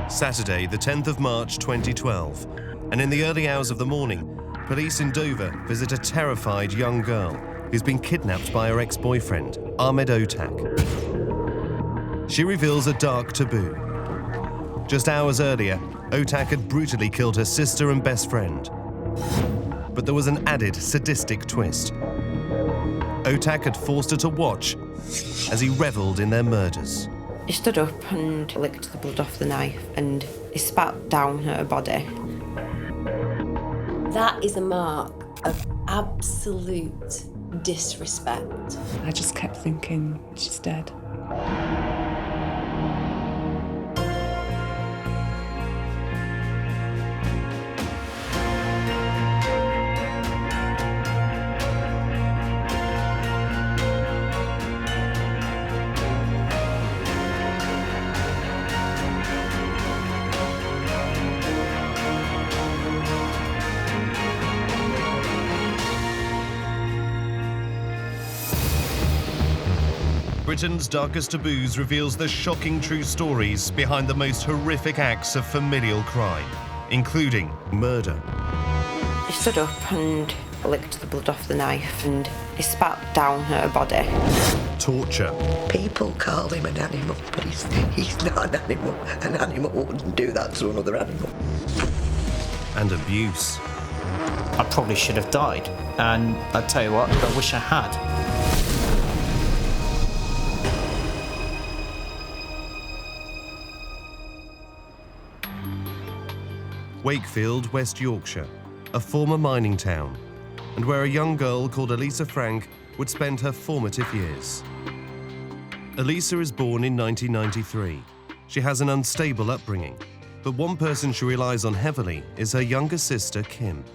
Saturday, the 10th of March 2012, and in the early hours of the morning, police in Dover visit a terrified young girl who's been kidnapped by her ex-boyfriend, Ahmad Otak. She reveals a dark taboo. Just hours earlier, Otak had brutally killed her sister and best friend. But there was an added sadistic twist. Otak had forced her to watch as he revelled in their murders. He stood up and licked the blood off the knife and he spat down her body. That is a mark of absolute disrespect. I just kept thinking, she's dead. Britain's Darkest Taboos reveals the shocking true stories behind the most horrific acts of familial crime, including murder. He stood up and licked the blood off the knife and he spat down her body. Torture. People call him an animal, but he's not an animal. An animal wouldn't do that to another animal. And abuse. I probably should have died, and I tell you what, I wish I had. Wakefield, West Yorkshire, a former mining town, and where a young girl called Elisa Frank would spend her formative years. Elisa is born in 1993. She has an unstable upbringing, but one person she relies on heavily is her younger sister, Kim.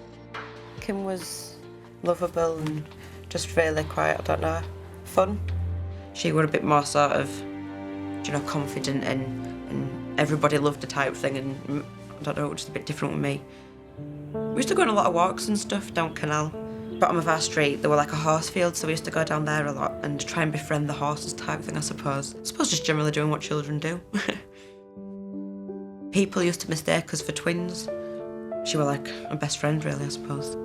Kim was lovable and just really quite, I don't know, fun. She was a bit more sort of, confident and everybody loved her type thing, and I don't know, it was just a bit different with me. We used to go on a lot of walks and stuff down Canal. Bottom of our street, there were like a horse field, so we used to go down there a lot and try and befriend the horses type thing, I suppose. I suppose just generally doing what children do. People used to mistake us for twins. She was like my best friend, really, I suppose.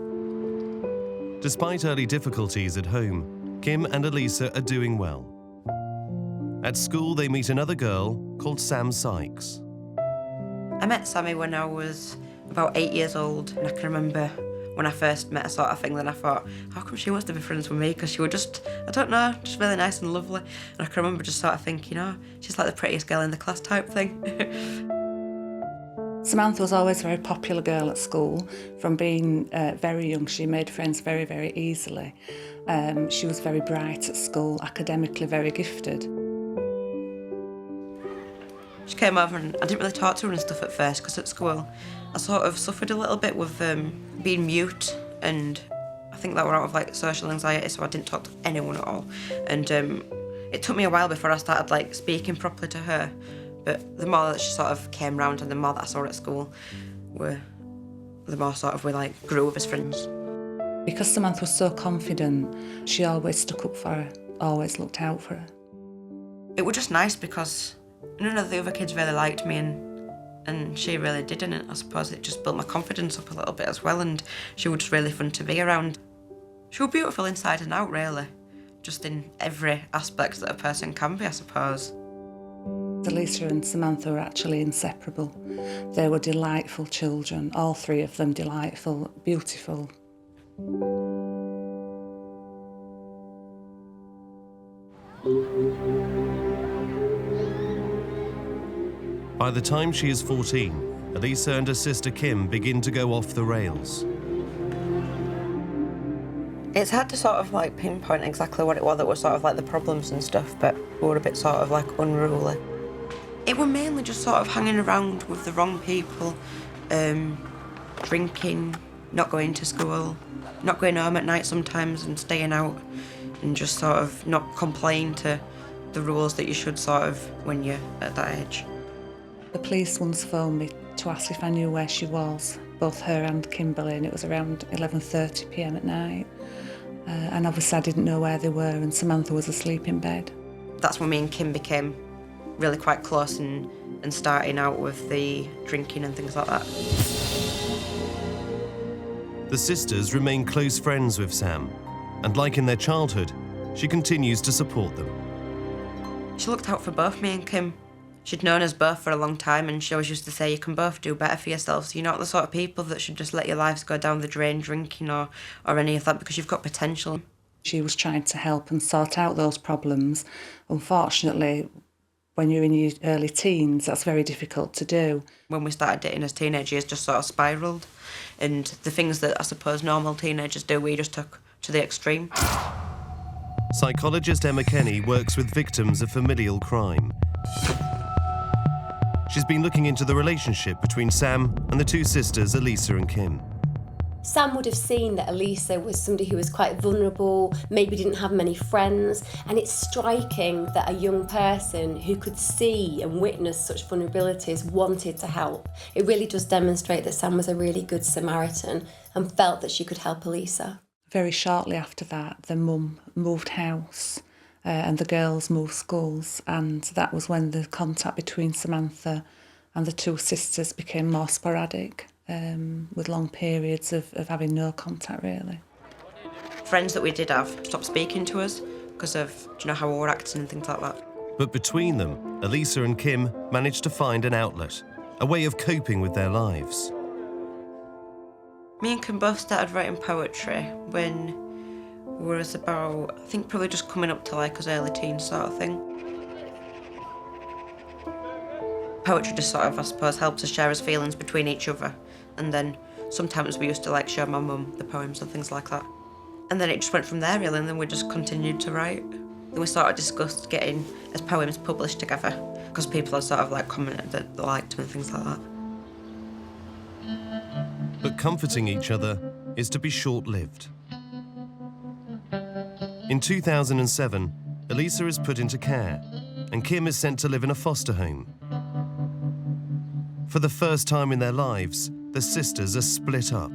Despite early difficulties at home, Kim and Elisa are doing well. At school, they meet another girl called Sam Sykes. I met Sammy when I was about 8 years old, and I can remember when I first met her sort of thing, then I thought, how come she wants to be friends with me? Because she was just, I don't know, just really nice and lovely. And I can remember just sort of thinking, she's like the prettiest girl in the class type thing. Samantha was always a very popular girl at school. From being very young, she made friends very, very easily. She was very bright at school, academically very gifted. She came over and I didn't really talk to her and stuff at first because at school I sort of suffered a little bit with being mute, and I think that were out of like social anxiety, so I didn't talk to anyone at all. And it took me a while before I started like speaking properly to her, but the more that she sort of came round and the more that I saw her at school, the more sort of we like grew as friends. Because Samantha was so confident, she always stuck up for her, always looked out for her. It was just nice because none of the other kids really liked me and she really didn't, and I suppose it just built my confidence up a little bit as well, and she was just really fun to be around. She was beautiful inside and out, really, just in every aspect that a person can be, I suppose. Elisa and Samantha were actually inseparable. They were delightful children, all three of them delightful, beautiful. By the time she is 14, Elisa and her sister Kim begin to go off the rails. It's hard to sort of like pinpoint exactly what it was that was sort of like the problems and stuff, but we were a bit sort of like unruly. It were mainly just sort of hanging around with the wrong people, drinking, not going to school, not going home at night sometimes and staying out, and just sort of not complying to the rules that you should sort of when you're at that age. The police once phoned me to ask if I knew where she was, both her and Kimberly, and it was around 11:30 p.m. at night. And obviously I didn't know where they were, and Samantha was asleep in bed. That's when me and Kim became really quite close, and and starting out with the drinking and things like that. The sisters remain close friends with Sam, and like in their childhood, she continues to support them. She looked out for both me and Kim. She'd known us both for a long time, and she always used to say, you can both do better for yourselves. You're not the sort of people that should just let your lives go down the drain drinking or any of that, because you've got potential. She was trying to help and sort out those problems. Unfortunately, when you're in your early teens, that's very difficult to do. When we started dating as teenagers, just sort of spiralled, and the things that I suppose normal teenagers do, we just took to the extreme. Psychologist Emma Kenny works with victims of familial crime. She's been looking into the relationship between Sam and the two sisters, Elisa and Kim. Sam would have seen that Elisa was somebody who was quite vulnerable, maybe didn't have many friends, and it's striking that a young person who could see and witness such vulnerabilities wanted to help. It really does demonstrate that Sam was a really good Samaritan and felt that she could help Elisa. Very shortly after that, the mum moved house and the girls moved schools, and that was when the contact between Samantha and the two sisters became more sporadic, with long periods of having no contact, really. Friends that we did have stopped speaking to us because of, how we were acting and things like that. But between them, Elisa and Kim managed to find an outlet, a way of coping with their lives. Me and Kim both started writing poetry when we were about, I think probably just coming up to like us early teens sort of thing. Poetry just sort of, I suppose, helped us share our feelings between each other. And then sometimes we used to like show my mum the poems and things like that. And then it just went from there really, and then we just continued to write. Then we sort of discussed getting as poems published together, because people had sort of like commented that they liked them and things like that. But comforting each other is to be short-lived. In 2007, Elisa is put into care, and Kim is sent to live in a foster home. For the first time in their lives, the sisters are split up.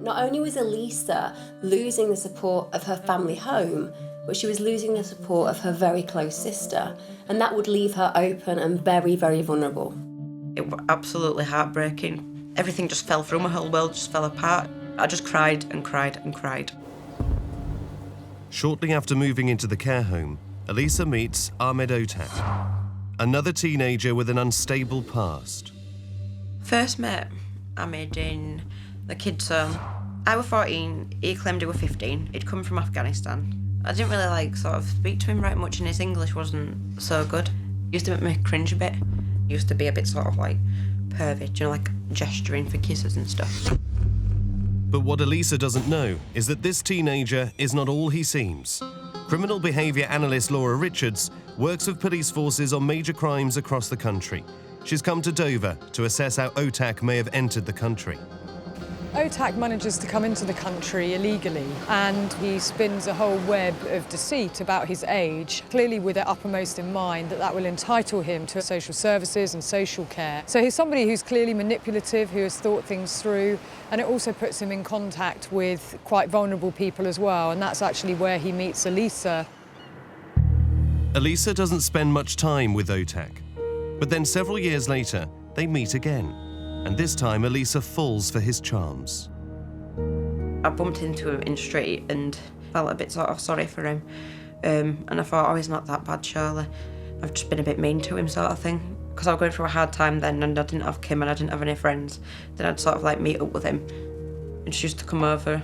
Not only was Elisa losing the support of her family home, but she was losing the support of her very close sister, and that would leave her open and very, very vulnerable. It was absolutely heartbreaking. Everything just fell through, my whole world just fell apart. I just cried and cried and cried. Shortly after moving into the care home, Elisa meets Ahmad Otak, another teenager with an unstable past. First met Ahmad in the kids' home. I was 14, he claimed he was 15. He'd come from Afghanistan. I didn't really sort of speak to him right much, and his English wasn't so good. He used to make me cringe a bit. He used to be a bit sort of pervy, gesturing for kisses and stuff. But what Elisa doesn't know is that this teenager is not all he seems. Criminal behaviour analyst Laura Richards works with police forces on major crimes across the country. She's come to Dover to assess how Otak may have entered the country. Otak manages to come into the country illegally, and he spins a whole web of deceit about his age, clearly with it uppermost in mind that will entitle him to social services and social care. So he's somebody who's clearly manipulative, who has thought things through, and it also puts him in contact with quite vulnerable people as well, and that's actually where he meets Elisa. Elisa doesn't spend much time with Otak, but then several years later, they meet again. And this time, Elisa falls for his charms. I bumped into him in the street and felt a bit sort of sorry for him. And I thought, he's not that bad, surely. I've just been a bit mean to him, sort of thing. Because I was going through a hard time then, and I didn't have Kim and I didn't have any friends. Then I'd sort of meet up with him. And she used to come over,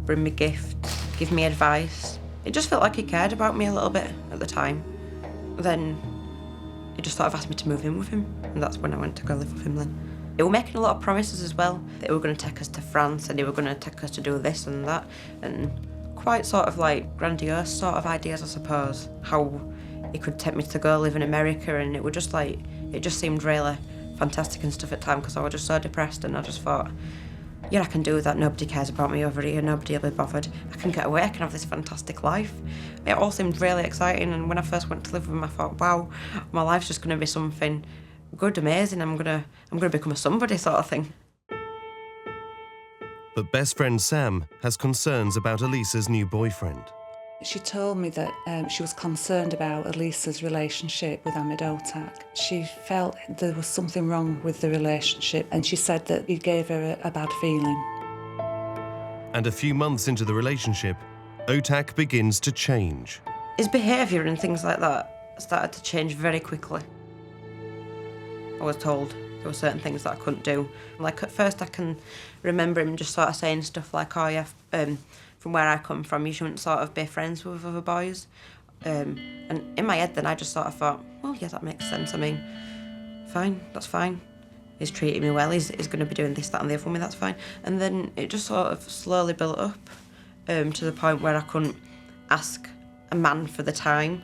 bring me gifts, give me advice. It just felt like he cared about me a little bit at the time. Then he just sort of asked me to move in with him, and that's when I went to go live with him then. They were making a lot of promises as well. They were going to take us to France and they were going to take us to do this and that. And quite sort of grandiose sort of ideas, I suppose. How he could take me to go live in America, and it was just it just seemed really fantastic and stuff at the time, because I was just so depressed, and I just thought, yeah, I can do that. Nobody cares about me over here. Nobody will be bothered. I can get away. I can have this fantastic life. It all seemed really exciting, and when I first went to live with him, I thought, wow, my life's just going to be something good, amazing. I'm gonna become a somebody sort of thing. But best friend Sam has concerns about Elisa's new boyfriend. She told me that she was concerned about Elisa's relationship with Ahmad Otak. She felt there was something wrong with the relationship, and she said that he gave her a bad feeling. And a few months into the relationship, Otak begins to change. His behaviour and things like that started to change very quickly. I was told there were certain things that I couldn't do. Like, at first I can remember him just sort of saying stuff like, oh yeah, from where I come from, you shouldn't sort of be friends with other boys. And in my head then I just sort of thought, well, yeah, that makes sense. I mean, fine, that's fine. He's treating me well, he's going to be doing this, that and the other for me, that's fine. And then it just sort of slowly built up to the point where I couldn't ask a man for the time.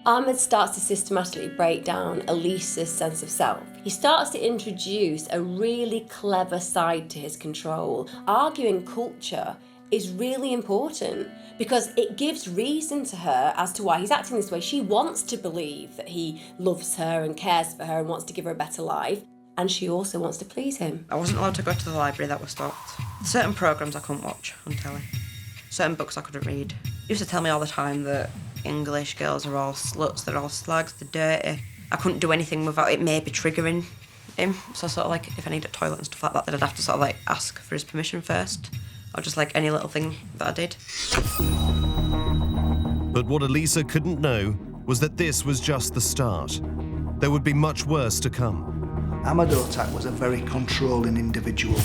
Ahmad starts to systematically break down Elisa's sense of self. He starts to introduce a really clever side to his control. Arguing culture is really important because it gives reason to her as to why he's acting this way. She wants to believe that he loves her and cares for her and wants to give her a better life. And she also wants to please him. I wasn't allowed to go to the library, that was stopped. Certain programmes I couldn't watch on telly. Certain books I couldn't read. He used to tell me all the time that English girls are all sluts, they're all slags, they're dirty. I couldn't do anything without it maybe triggering him. So sort of like, if I needed a toilet and stuff like that, then I'd have to sort of like ask for his permission first. Or just like any little thing that I did. But what Elisa couldn't know was that this was just the start. There would be much worse to come. Ahmad Otak was a very controlling individual,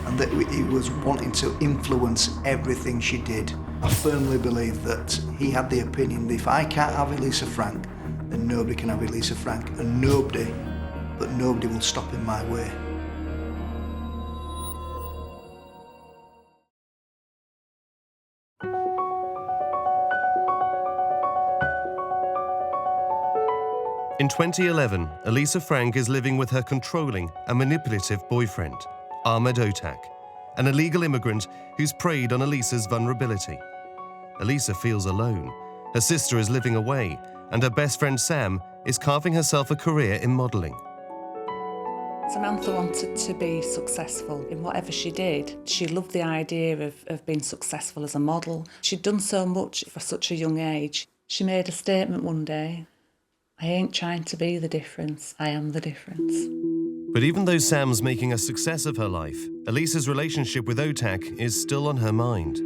and that he was wanting to influence everything she did. I firmly believe that he had the opinion that if I can't have Elisa Frank, then nobody can have Elisa Frank, and nobody will stop in my way. In 2011, Elisa Frank is living with her controlling and manipulative boyfriend, Ahmad Otak, an illegal immigrant who's preyed on Elisa's vulnerability. Elisa feels alone. Her sister is living away, and her best friend Sam is carving herself a career in modelling. Samantha wanted to be successful in whatever she did. She loved the idea of being successful as a model. She'd done so much for such a young age. She made a statement one day, "I ain't trying to be the difference, I am the difference." But even though Sam's making a success of her life, Elisa's relationship with Otak is still on her mind.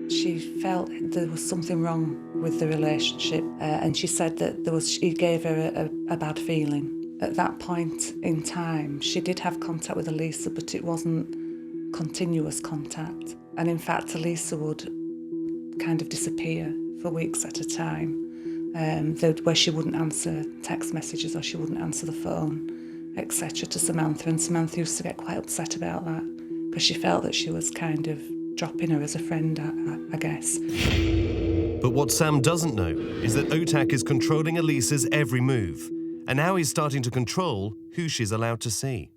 She felt there was something wrong with the relationship, and she said that he gave her a bad feeling. At that point in time, she did have contact with Elisa, but it wasn't continuous contact. And in fact, Elisa would kind of disappear for weeks at a time, where she wouldn't answer text messages or she wouldn't answer the phone, etc. to Samantha. And Samantha used to get quite upset about that because she felt that she was kind of dropping her as a friend, I guess. But what Sam doesn't know is that Otak is controlling Elisa's every move, and now he's starting to control who she's allowed to see.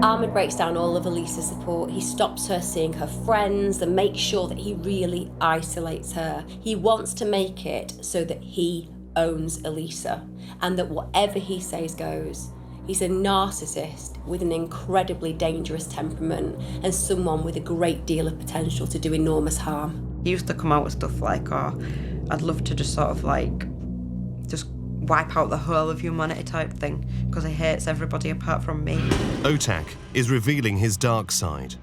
Ahmad breaks down all of Elisa's support. He stops her seeing her friends and makes sure that he really isolates her. He wants to make it so that he owns Elisa and that whatever he says goes. He's a narcissist with an incredibly dangerous temperament and someone with a great deal of potential to do enormous harm. He used to come out with stuff like, oh, I'd love to just sort of like, just wipe out the whole of humanity type thing because he hates everybody apart from me. Otak is revealing his dark side.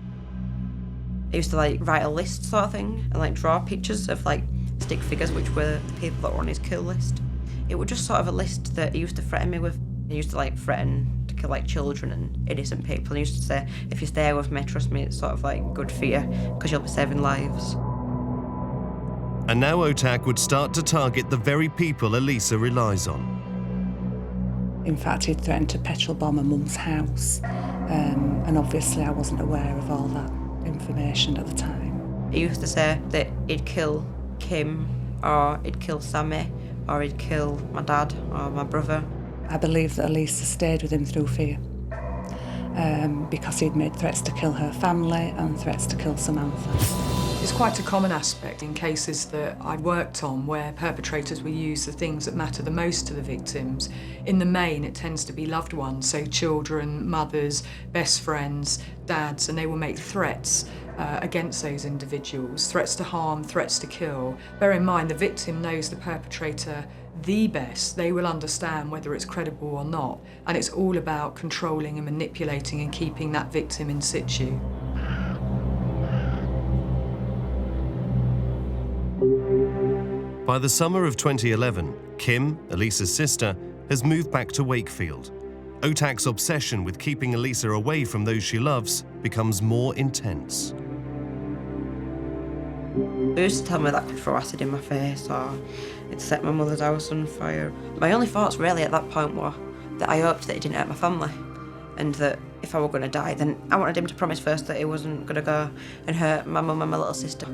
He used to like write a list sort of thing and like draw pictures of like stick figures which were the people that were on his kill list. It was just sort of a list that he used to threaten me with. He used to like threaten to kill like children and innocent people. He used to say, if you stay with me, trust me, it's sort of like good for you because you'll be saving lives. And now Otak would start to target the very people Elisa relies on. In fact, he'd threatened to petrol bomb her mum's house, and obviously I wasn't aware of all that information at the time. He used to say that he'd kill Kim, or he'd kill Sammy, or he'd kill my dad or my brother. I believe that Elisa stayed with him through fear, because he'd made threats to kill her family and threats to kill Samantha. It's quite a common aspect in cases that I worked on where perpetrators will use the things that matter the most to the victims. In the main, it tends to be loved ones, so children, mothers, best friends, dads, and they will make threats against those individuals, threats to harm, threats to kill. Bear in mind, the victim knows the perpetrator the best. They will understand whether it's credible or not, and it's all about controlling and manipulating and keeping that victim in situ. By the summer of 2011, Kim, Elisa's sister, has moved back to Wakefield. Otak's obsession with keeping Elisa away from those she loves becomes more intense. They used to tell me that I could throw acid in my face or it'd set my mother's house on fire. My only thoughts really at that point were that I hoped that it didn't hurt my family, and that if I were going to die, then I wanted him to promise first that he wasn't going to go and hurt my mum and my little sister.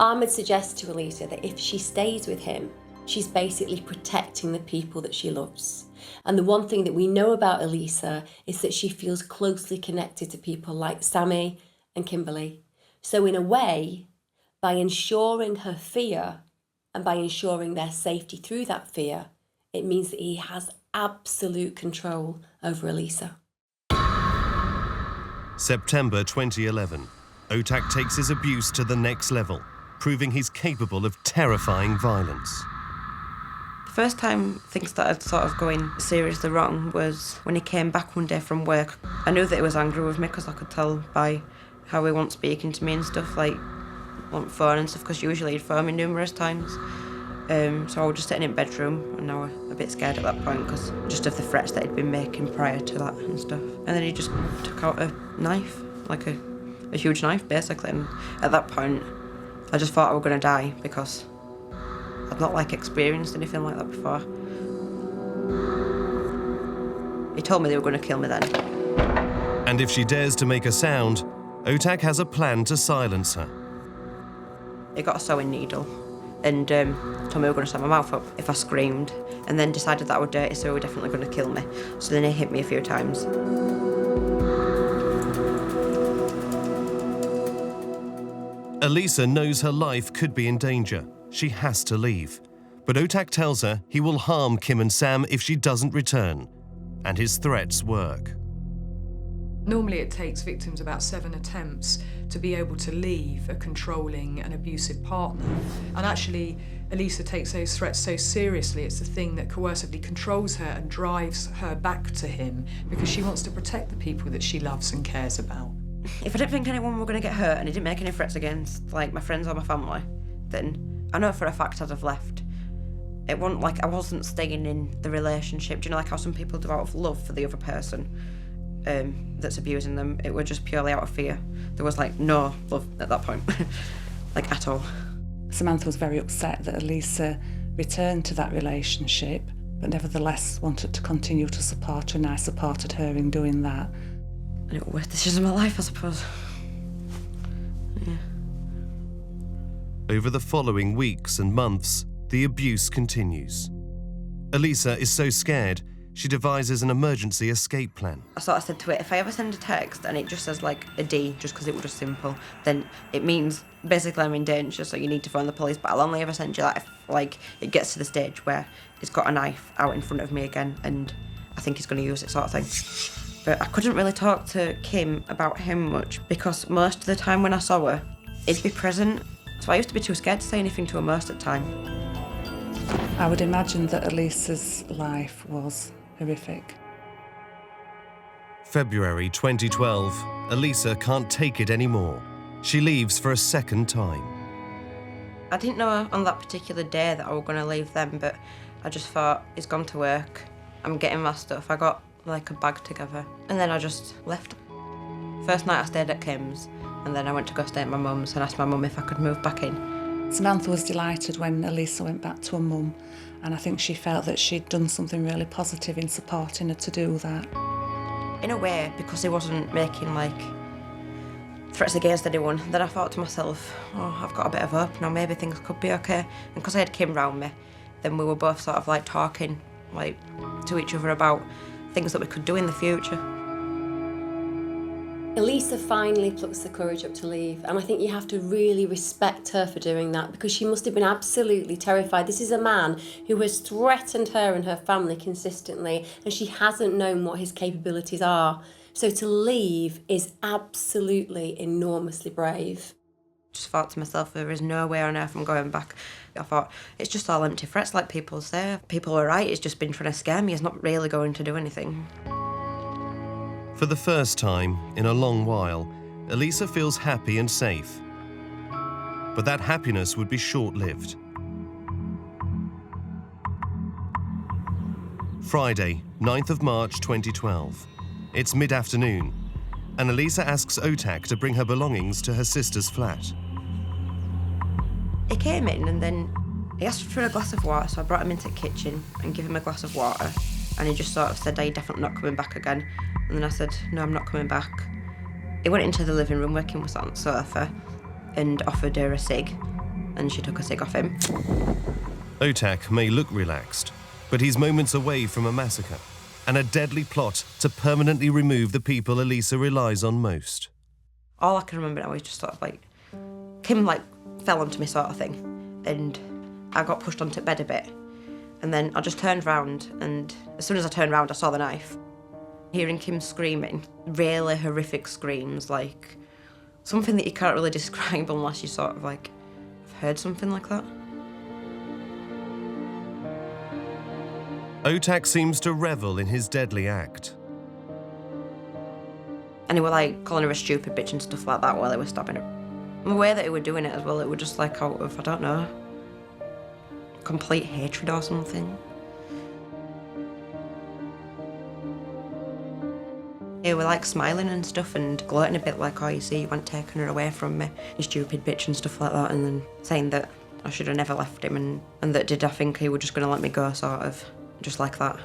Ahmad suggests to Elisa that if she stays with him, she's basically protecting the people that she loves. And the one thing that we know about Elisa is that she feels closely connected to people like Sammy and Kimberly. So in a way, by ensuring her fear and by ensuring their safety through that fear, it means that he has absolute control over Elisa. September 2011. Otak takes his abuse to the next level, proving he's capable of terrifying violence. The first time things started sort of going seriously wrong was when he came back one day from work. I knew that he was angry with me because I could tell by how he wasn't speaking to me and stuff, like on the phone and stuff, because usually he'd phone me numerous times. So I was just sitting in bedroom, and I was a bit scared at that point because just of the threats that he'd been making prior to that and stuff. And then he just took out a knife, like a huge knife basically, and at that point I just thought I was going to die because I'd not experienced anything like that before. He told me they were going to kill me then. And if she dares to make a sound, Otak has a plan to silence her. He got a sewing needle and told me they were going to set my mouth up if I screamed, and then decided that I was dirty, so he was definitely going to kill me. So then he hit me a few times. Elisa knows her life could be in danger. She has to leave. But Otak tells her he will harm Kim and Sam if she doesn't return. And his threats work. Normally it takes victims about 7 attempts to be able to leave a controlling and abusive partner. And actually, Elisa takes those threats so seriously, it's the thing that coercively controls her and drives her back to him, because she wants to protect the people that she loves and cares about. If I didn't think anyone were going to get hurt and he didn't make any threats against my friends or my family, then I know for a fact I'd have left. It wasn't like I wasn't staying in the relationship. Do you know how some people do out of love for the other person that's abusing them? It was just purely out of fear. There was no love at that point, at all. Samantha was very upset that Elisa returned to that relationship, but nevertheless wanted to continue to support her, and I supported her in doing that. And it was the worst decision of my life, I suppose. Yeah. Over the following weeks and months, the abuse continues. Elisa is so scared, she devises an emergency escape plan. I sort of said to it, if I ever send a text and it just says a D, just because it was just simple, then it means basically I'm in danger, so you need to phone the police, but I'll only ever send you that if it gets to the stage where he's got a knife out in front of me again and I think he's going to use it, sort of thing. But I couldn't really talk to Kim about him much because most of the time when I saw her, he'd be present. So I used to be too scared to say anything to her most of the time. I would imagine that Elisa's life was horrific. February 2012, Elisa can't take it anymore. She leaves for a second time. I didn't know on that particular day that I was going to leave then, but I just thought, he's gone to work, I'm getting my stuff. I got a bag together, and then I just left. First night I stayed at Kim's, and then I went to go stay at my mum's and asked my mum if I could move back in. Samantha was delighted when Elisa went back to her mum, and I think she felt that she'd done something really positive in supporting her to do that. In a way, because he wasn't making threats against anyone, then I thought to myself, oh, I've got a bit of hope now, maybe things could be okay. And because I had Kim round me, then we were both sort of talking to each other about things that we could do in the future. Elisa finally plucks the courage up to leave, and I think you have to really respect her for doing that, because she must have been absolutely terrified. This is a man who has threatened her and her family consistently, and she hasn't known what his capabilities are. So to leave is absolutely enormously brave. Just thought to myself, there is no way on earth I'm going back. I thought, it's just all empty threats like people say. People are right, he's just been trying to scare me, he's not really going to do anything. For the first time in a long while, Elisa feels happy and safe. But that happiness would be short-lived. Friday, 9th of March 2012. It's mid-afternoon, and Elisa asks Otak to bring her belongings to her sister's flat. He came in and then he asked for a glass of water, so I brought him into the kitchen and gave him a glass of water. And he just sort of said, "Are you definitely not coming back again?" And then I said, "No, I'm not coming back." He went into the living room where Kim was on the sofa and offered her a cig, and she took a cig off him. Otak may look relaxed, but he's moments away from a massacre and a deadly plot to permanently remove the people Elisa relies on most. All I can remember now is just sort of like, Kim like fell onto me sort of thing, and I got pushed onto bed a bit. And then I just turned round, and as soon as I turned round, I saw the knife. Hearing Kim screaming, really horrific screams, like something that you can't really describe unless you sort of like have heard something like that. Otak seems to revel in his deadly act. And he were like calling her a stupid bitch and stuff like that while they were stabbing her. And the way that he were doing it as well, it was just like out of, I don't know, complete hatred or something. They were like smiling and stuff and gloating a bit like, "Oh, you see, you weren't taking her away from me, you stupid bitch," and stuff like that, and then saying that I should have never left him and that did I think he was just going to let me go, sort of, just like that.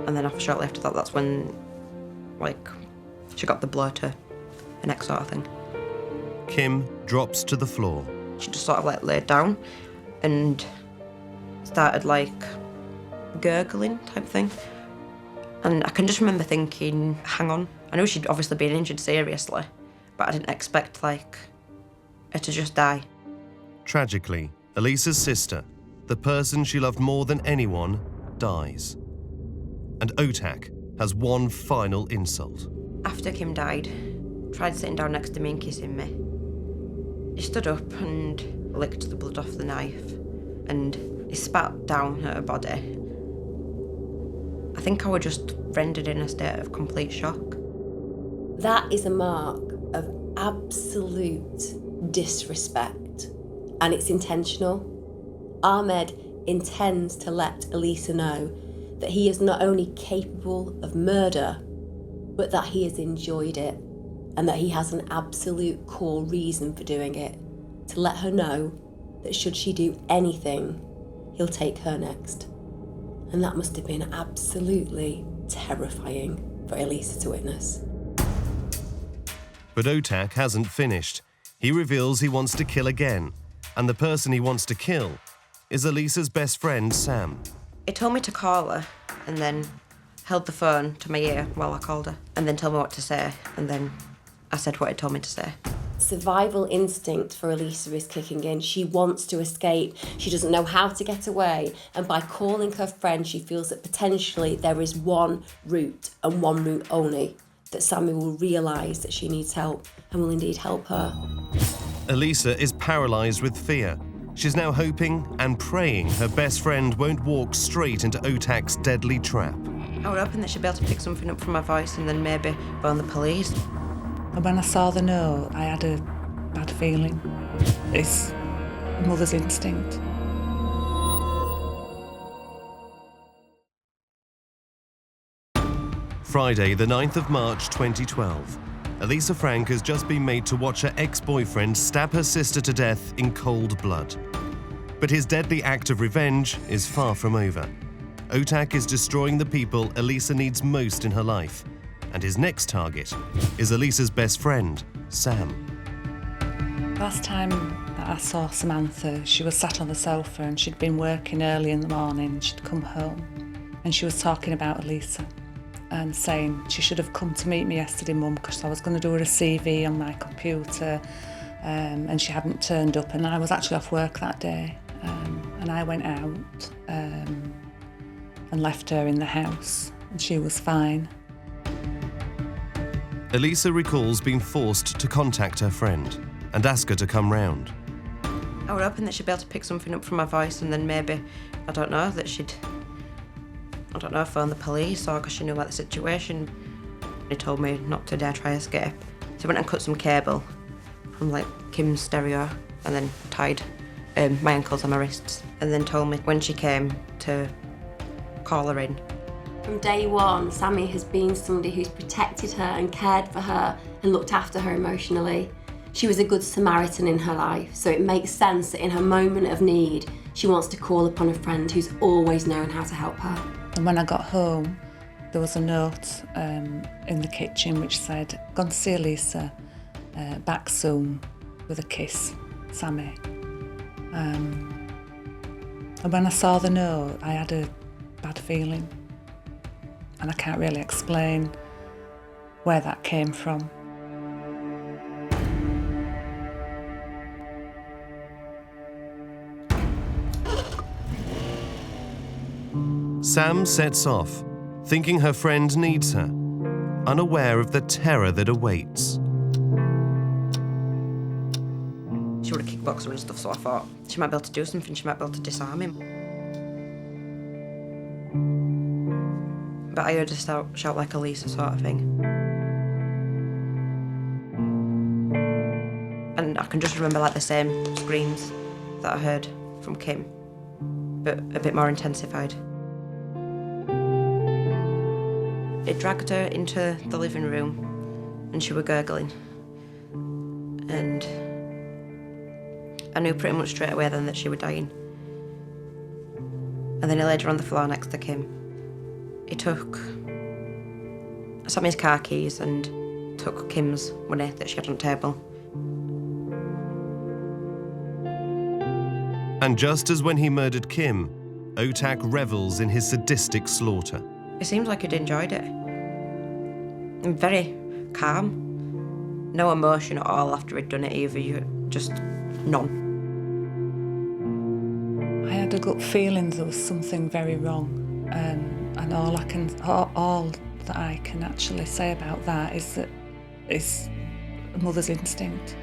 And then shortly after that, that's when, like, she got the blow to her neck sort of thing. Kim drops to the floor. She just sort of like laid down and started like gurgling type thing. And I can just remember thinking, hang on, I know she'd obviously been injured seriously, but I didn't expect like her to just die. Tragically, Elisa's sister, the person she loved more than anyone, dies. And Otak has one final insult. After Kim died, tried sitting down next to me and kissing me. He stood up and licked the blood off the knife, and he spat down her body. I think I was just rendered in a state of complete shock. That is a mark of absolute disrespect, and it's intentional. Ahmed intends to let Elisa know that he is not only capable of murder, but that he has enjoyed it, and that he has an absolute core reason for doing it, to let her know that should she do anything, he'll take her next. And that must have been absolutely terrifying for Elisa to witness. But Otak hasn't finished. He reveals he wants to kill again, and the person he wants to kill is Elisa's best friend, Sam. He told me to call her, and then held the phone to my ear while I called her, and then told me what to say, and then I said what he told me to say. Survival instinct for Elisa is kicking in. She wants to escape. She doesn't know how to get away. And by calling her friend, she feels that potentially there is one route and one route only, that Sammy will realise that she needs help and will indeed help her. Elisa is paralysed with fear. She's now hoping and praying her best friend won't walk straight into Otak's deadly trap. I was hoping that she'd be able to pick something up from my voice and then maybe phone the police. And when I saw the note, I had a bad feeling. It's a mother's instinct. Friday, the 9th of March 2012. Elisa Frank has just been made to watch her ex-boyfriend stab her sister to death in cold blood. But his deadly act of revenge is far from over. Otak is destroying the people Elisa needs most in her life, and his next target is Elisa's best friend, Sam. Last time that I saw Samantha, she was sat on the sofa and she'd been working early in the morning. She'd come home and she was talking about Elisa. and saying she should have come to meet me yesterday, Mum, because I was going to do her a CV on my computer, and she hadn't turned up, and I was actually off work that day, and I went out and left her in the house, and she was fine. Elisa recalls being forced to contact her friend and ask her to come round. I was hoping that she'd be able to pick something up from my voice, and then maybe, I don't know, that she'd, phone the police, or because she knew about the situation. He told me not to dare try escape. So I went and cut some cable from like Kim's stereo, and then tied my ankles and my wrists, and then told me when she came to call her in. From day one, Sammy has been somebody who's protected her and cared for her and looked after her emotionally. She was a good Samaritan in her life, so it makes sense that in her moment of need, she wants to call upon a friend who's always known how to help her. And when I got home, there was a note in the kitchen which said, "Gone to see Elisa, back soon, with a kiss, Sammy." And when I saw the note, I had a bad feeling. And I can't really explain where that came from. Sam sets off, thinking her friend needs her, unaware of the terror that awaits. She would have kickboxed her and stuff, so I thought she might be able to do something, she might be able to disarm him. But I heard her shout like Elisa sort of thing. And I can just remember like the same screams that I heard from Kim, but a bit more intensified. It dragged her into the living room and she was gurgling. And I knew pretty much straight away then that she was dying. And then he laid her on the floor next to Kim. He took Sammy's car keys and took Kim's money that she had on the table. And just as when he murdered Kim, Otak revels in his sadistic slaughter. It seems like he'd enjoyed it. And very calm. No emotion at all after he'd done it either, just none. I had a gut feeling there was something very wrong. And all that I can actually say about that is that it's a mother's instinct.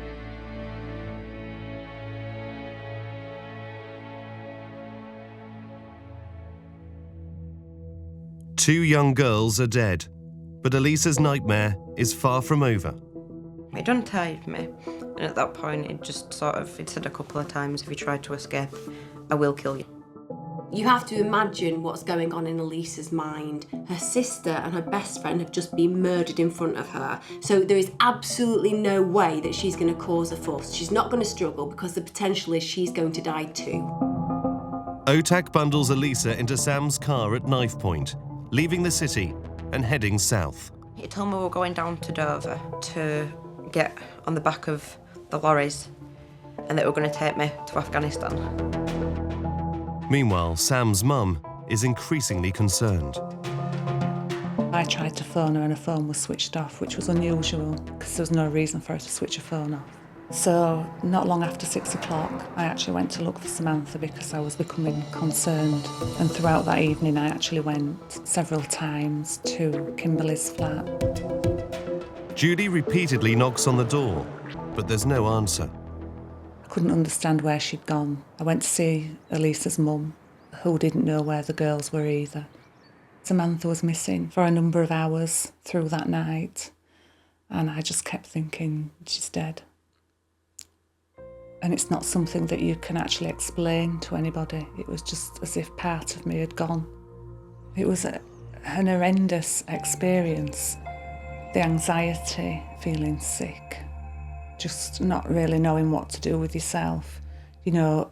Two young girls are dead, but Elisa's nightmare is far from over. It untied me, and at that point it just it said a couple of times, if you try to escape, I will kill you. You have to imagine what's going on in Elisa's mind. Her sister and her best friend have just been murdered in front of her. So there is absolutely no way that she's going to cause a fuss. She's not going to struggle because the potential is she's going to die too. Otak bundles Elisa into Sam's car at knife point, leaving the city and heading south. He told me we were going down to Dover to get on the back of the lorries and that we were going to take me to Afghanistan. Meanwhile, Sam's mum is increasingly concerned. I tried to phone her and her phone was switched off, which was unusual because there was no reason for her to switch her phone off. So not long after 6 o'clock, I actually went to look for Samantha because I was becoming concerned. And throughout that evening, I actually went several times to Kimberly's flat. Julie repeatedly knocks on the door, but there's no answer. I couldn't understand where she'd gone. I went to see Elisa's mum, who didn't know where the girls were either. Samantha was missing for a number of hours through that night, and I just kept thinking, she's dead. And it's not something that you can actually explain to anybody. It was just as if part of me had gone. It was an horrendous experience. The anxiety, feeling sick, just not really knowing what to do with yourself. You know,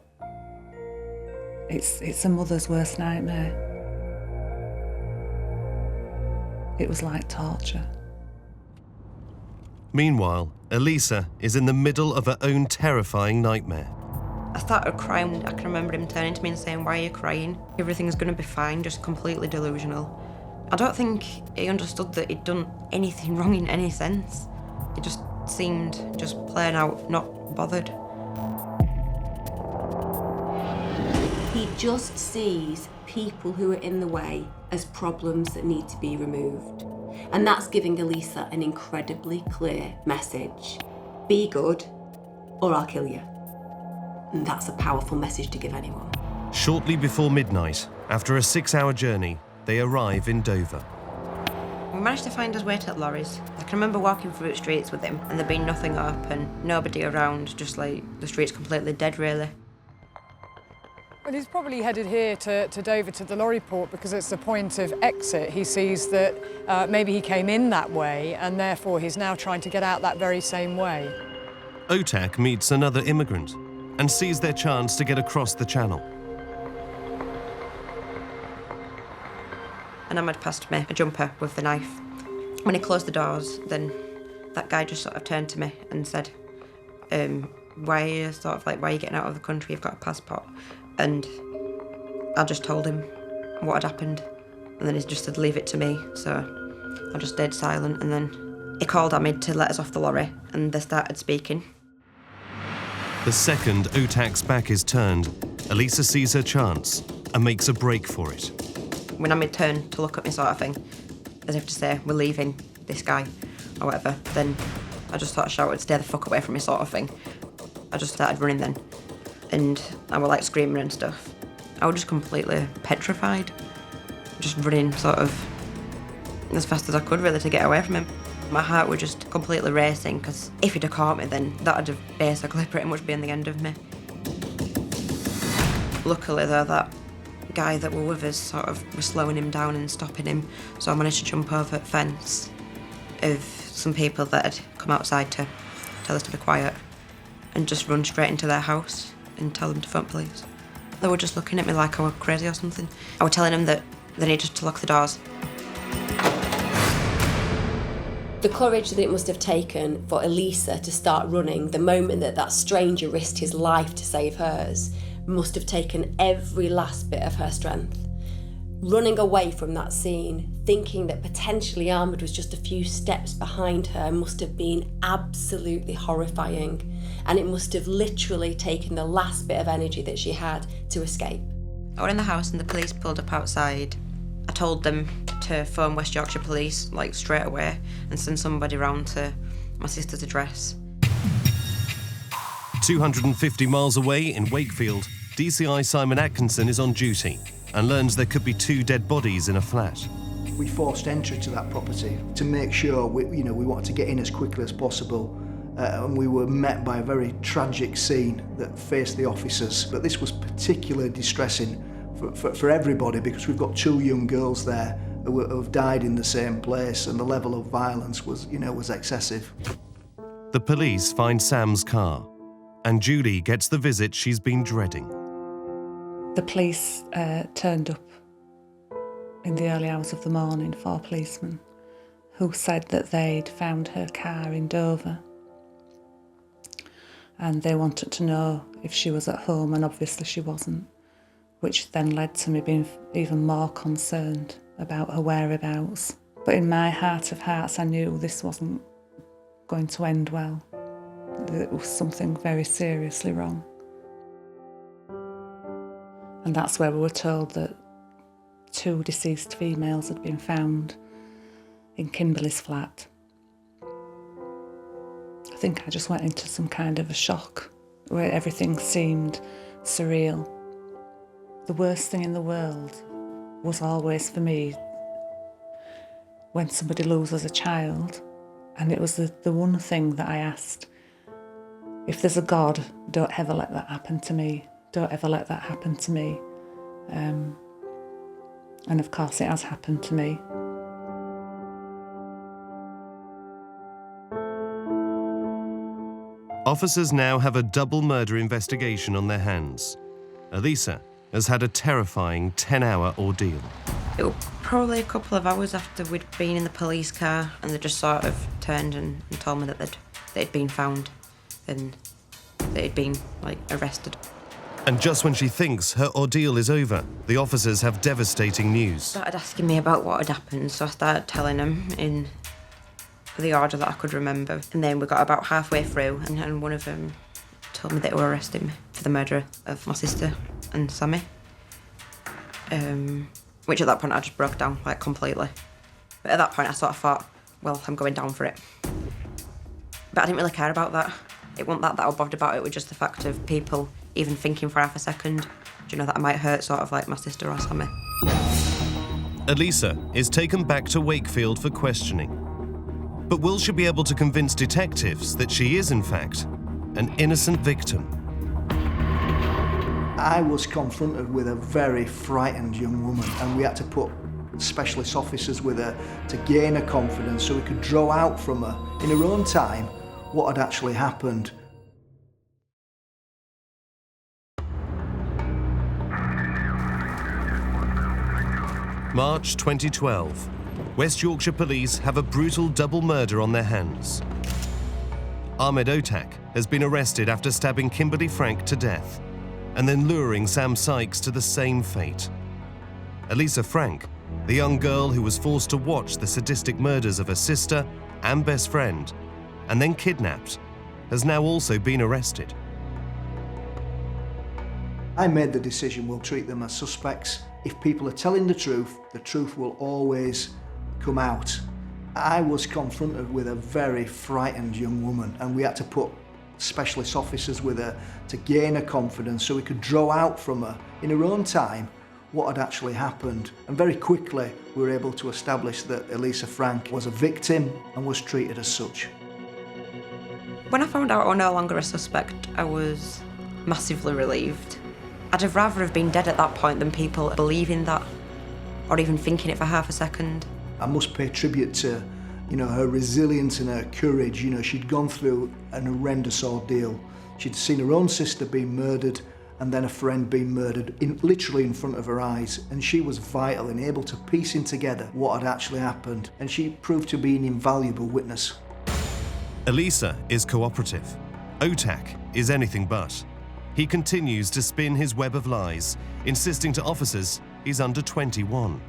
it's a mother's worst nightmare. It was like torture. Meanwhile, Elisa is in the middle of her own terrifying nightmare. I started crying. I can remember him turning to me and saying, "Why are you crying? Everything's going to be fine," just completely delusional. I don't think he understood that he'd done anything wrong in any sense. He just seemed just plain out not bothered. He just sees people who are in the way as problems that need to be removed. And that's giving Elisa an incredibly clear message. Be good, or I'll kill you. And that's a powerful message to give anyone. Shortly before midnight, after a 6-hour journey, they arrive in Dover. We managed to find his way to the lorries. I can remember walking through the streets with him and there being nothing up and nobody around, just like the streets completely dead, really. Well, he's probably headed here to Dover to the lorry port because it's the point of exit. He sees that maybe he came in that way and therefore he's now trying to get out that very same way. Otak meets another immigrant and sees their chance to get across the channel. And Ahmad passed me a jumper with the knife. When he closed the doors, then that guy just sort of turned to me and said, why are you getting out of the country? You've got a passport. And I just told him what had happened. And then he just said, leave it to me. So I just stayed silent. And then he called Ahmad to let us off the lorry and they started speaking. The second Otak's back is turned, Elisa sees her chance and makes a break for it. When Ahmad turned to look at me sort of thing, as if to say, we're leaving this guy or whatever, then I just sort of shouted, stay the fuck away from me sort of thing. I just started running then. And I was like screaming and stuff. I was just completely petrified. Just running sort of as fast as I could really to get away from him. My heart was just completely racing because if he'd have caught me then that would have basically pretty much been the end of me. Luckily though, that guy that were with us sort of was slowing him down and stopping him, so I managed to jump over the fence of some people that had come outside to tell us to be quiet and just run straight into their house and tell them to phone police. They were just looking at me like I was crazy or something. I was telling them that they needed to lock the doors. The courage that it must have taken for Elisa to start running the moment that that stranger risked his life to save hers must have taken every last bit of her strength. Running away from that scene, thinking that potentially Ahmad was just a few steps behind her must have been absolutely horrifying, and it must have literally taken the last bit of energy that she had to escape. I was in the house and the police pulled up outside. I told them to phone West Yorkshire Police, like straight away, and send somebody round to my sister's address. 250 miles away in Wakefield, DCI Simon Atkinson is on duty and learns there could be 2 dead bodies in a flat. We forced entry to that property to make sure we wanted to get in as quickly as possible. And we were met by a very tragic scene that faced the officers. But this was particularly distressing for everybody because we've got 2 young girls there who have died in the same place, and the level of violence was excessive. The police find Sam's car, and Julie gets the visit she's been dreading. The police turned up in the early hours of the morning, 4 policemen, who said that they'd found her car in Dover. And they wanted to know if she was at home, and obviously she wasn't, which then led to me being even more concerned about her whereabouts. But in my heart of hearts, I knew this wasn't going to end well. There was something very seriously wrong. And that's where we were told that 2 deceased females had been found in Kimberly's flat. I think I just went into some kind of a shock where everything seemed surreal. The worst thing in the world was always for me when somebody loses a child, and it was the one thing that I asked, if there's a God, don't ever let that happen to me. Don't ever let that happen to me. And of course it has happened to me. Officers now have a double murder investigation on their hands. Elisa has had a terrifying 10-hour ordeal. It was probably a couple of hours after we'd been in the police car and they just sort of turned and told me that they'd been found and they'd been arrested. And just when she thinks her ordeal is over, the officers have devastating news. Started asking me about what had happened, so I started telling them in the order that I could remember. And then we got about halfway through, and one of them told me they were arresting me for the murder of my sister and Sammy. Which at that point I just broke down, like, completely. But at that point I sort of thought, well, I'm going down for it. But I didn't really care about that. It wasn't that I was bothered about it, was just the fact of people even thinking for half a second, that I might hurt sort of like my sister or Sammy. Elisa is taken back to Wakefield for questioning. But will she be able to convince detectives that she is, in fact, an innocent victim? I was confronted with a very frightened young woman, and we had to put specialist officers with her to gain her confidence so we could draw out from her, in her own time, what had actually happened. March 2012. West Yorkshire Police have a brutal double murder on their hands. Ahmad Otak has been arrested after stabbing Kimberly Frank to death and then luring Sam Sykes to the same fate. Elisa Frank, the young girl who was forced to watch the sadistic murders of her sister and best friend and then kidnapped, has now also been arrested. I made the decision we'll treat them as suspects. If people are telling the truth will always come out. I was confronted with a very frightened young woman, and we had to put specialist officers with her to gain her confidence so we could draw out from her, in her own time, what had actually happened. And very quickly we were able to establish that Elisa Frank was a victim and was treated as such. When I found out I was no longer a suspect, I was massively relieved. I'd have rather have been dead at that point than people believing that or even thinking it for half a second. I must pay tribute to, her resilience and her courage. She'd gone through an horrendous ordeal. She'd seen her own sister being murdered and then a friend being murdered literally in front of her eyes, and she was vital and able to piecing together what had actually happened, and she proved to be an invaluable witness. Elisa is cooperative. Otak is anything but. He continues to spin his web of lies, insisting to officers he's under 21.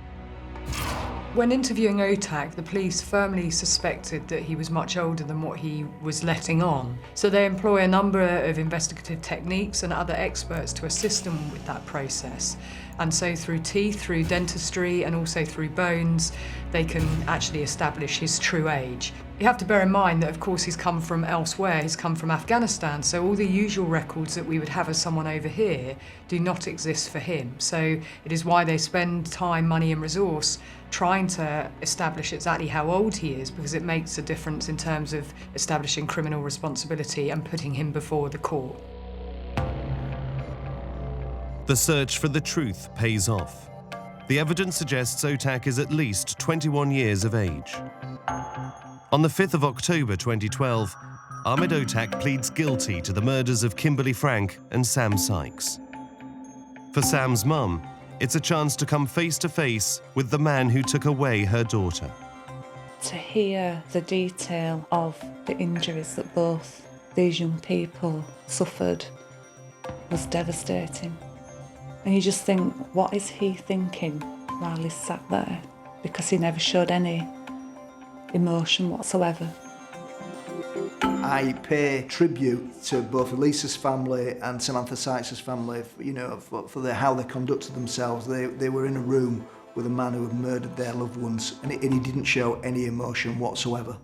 When interviewing Otak, the police firmly suspected that he was much older than what he was letting on. So they employ a number of investigative techniques and other experts to assist them with that process. And so through teeth, through dentistry, and also through bones, they can actually establish his true age. You have to bear in mind that, of course, he's come from elsewhere. He's come from Afghanistan, so all the usual records that we would have as someone over here do not exist for him. So it is why they spend time, money and resource trying to establish exactly how old he is, because it makes a difference in terms of establishing criminal responsibility and putting him before the court. The search for the truth pays off. The evidence suggests Otak is at least 21 years of age. On the 5th of October 2012, Ahmad Otak pleads guilty to the murders of Kimberly Frank and Sam Sykes. For Sam's mum, it's a chance to come face to face with the man who took away her daughter. To hear the detail of the injuries that both these young people suffered was devastating. And you just think, what is he thinking while he's sat there? Because he never showed any emotion whatsoever. I pay tribute to both Elisa's family and Samantha Sykes' family, for how they conducted themselves. They were in a room with a man who had murdered their loved ones, and he didn't show any emotion whatsoever.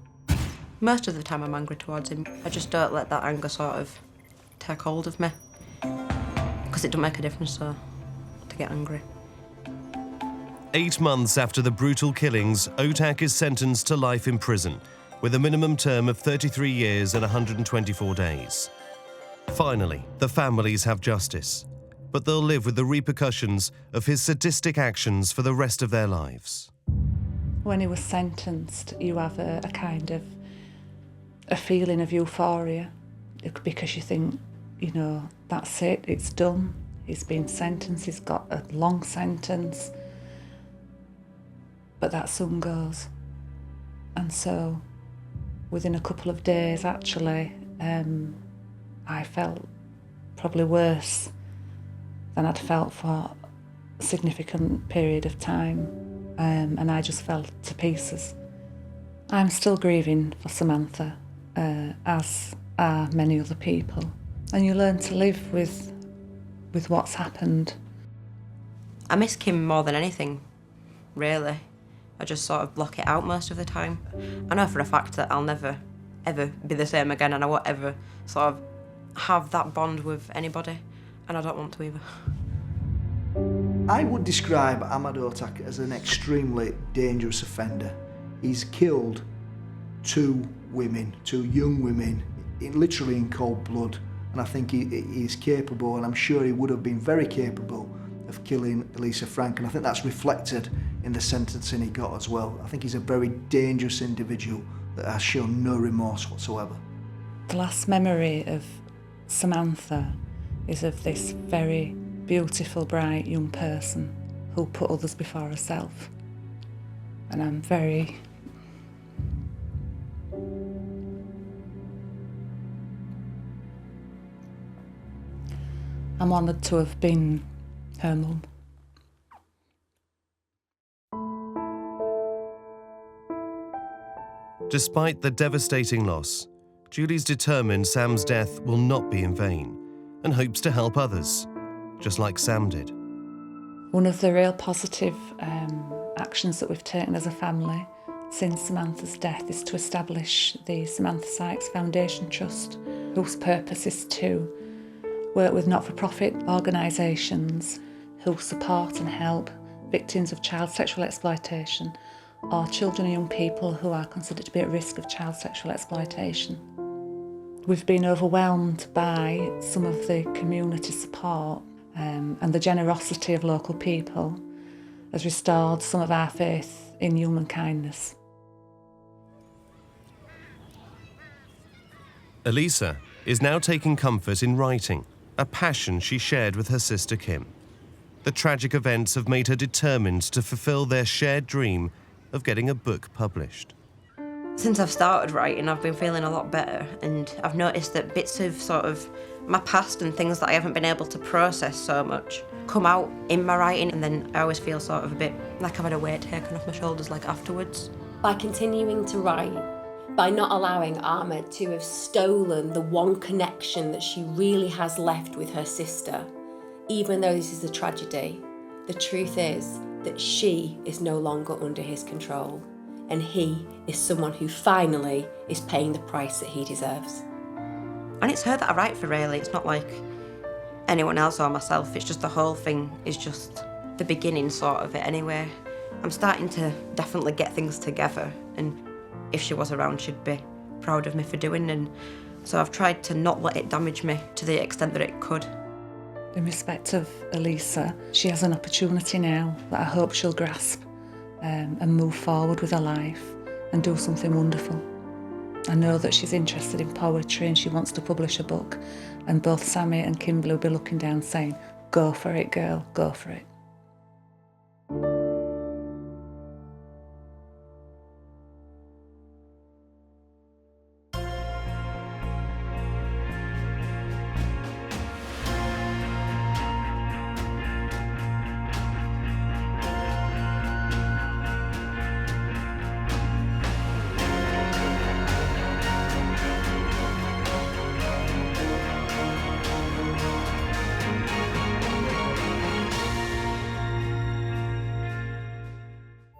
Most of the time I'm angry towards him. I just don't let that anger sort of take hold of me, because it don't make a difference to get angry. 8 months after the brutal killings, Otak is sentenced to life in prison, with a minimum term of 33 years and 124 days. Finally, the families have justice, but they'll live with the repercussions of his sadistic actions for the rest of their lives. When he was sentenced, you have a kind of a feeling of euphoria, because you think, that's it, it's done. He's been sentenced, he's got a long sentence, but that soon goes. And so, within a couple of days, actually, I felt probably worse than I'd felt for a significant period of time, and I just fell to pieces. I'm still grieving for Samantha, as are many other people, and you learn to live with what's happened. I miss Kim more than anything, really. I just sort of block it out most of the time. I know for a fact that I'll never, ever be the same again, and I won't ever sort of have that bond with anybody, and I don't want to either. I would describe Ahmad Otak as an extremely dangerous offender. He's killed two young women, literally in cold blood, and I think he's capable, and I'm sure he would have been very capable of killing Elisa Frank, and I think that's reflected in the sentencing he got as well. I think he's a very dangerous individual that has shown no remorse whatsoever. The last memory of Samantha is of this very beautiful, bright young person who put others before herself. And I'm honoured to have been her mum. Despite the devastating loss, Julie's determined Sam's death will not be in vain and hopes to help others, just like Sam did. One of the real positive actions that we've taken as a family since Samantha's death is to establish the Samantha Sykes Foundation Trust, whose purpose is to work with not-for-profit organisations who support and help victims of child sexual exploitation or children and young people who are considered to be at risk of child sexual exploitation. We've been overwhelmed by some of the community support, and the generosity of local people has restored some of our faith in human kindness. Elisa is now taking comfort in writing, a passion she shared with her sister Kim. The tragic events have made her determined to fulfil their shared dream of getting a book published. Since I've started writing, I've been feeling a lot better, and I've noticed that bits of sort of my past and things that I haven't been able to process so much come out in my writing, and then I always feel sort of a bit like I've had a weight taken off my shoulders like afterwards. By continuing to write, by not allowing Ahmad to have stolen the one connection that she really has left with her sister, even though this is a tragedy, the truth is that she is no longer under his control, and he is someone who finally is paying the price that he deserves. And it's her that I write for, really. It's not like anyone else or myself. It's just the whole thing is just the beginning sort of it anyway. I'm starting to definitely get things together, and if she was around, she'd be proud of me for doing, and so I've tried to not let it damage me to the extent that it could. In respect of Elisa, she has an opportunity now that I hope she'll grasp and move forward with her life and do something wonderful. I know that she's interested in poetry and she wants to publish a book, and both Sammy and Kimberly will be looking down saying, "Go for it, girl, go for it."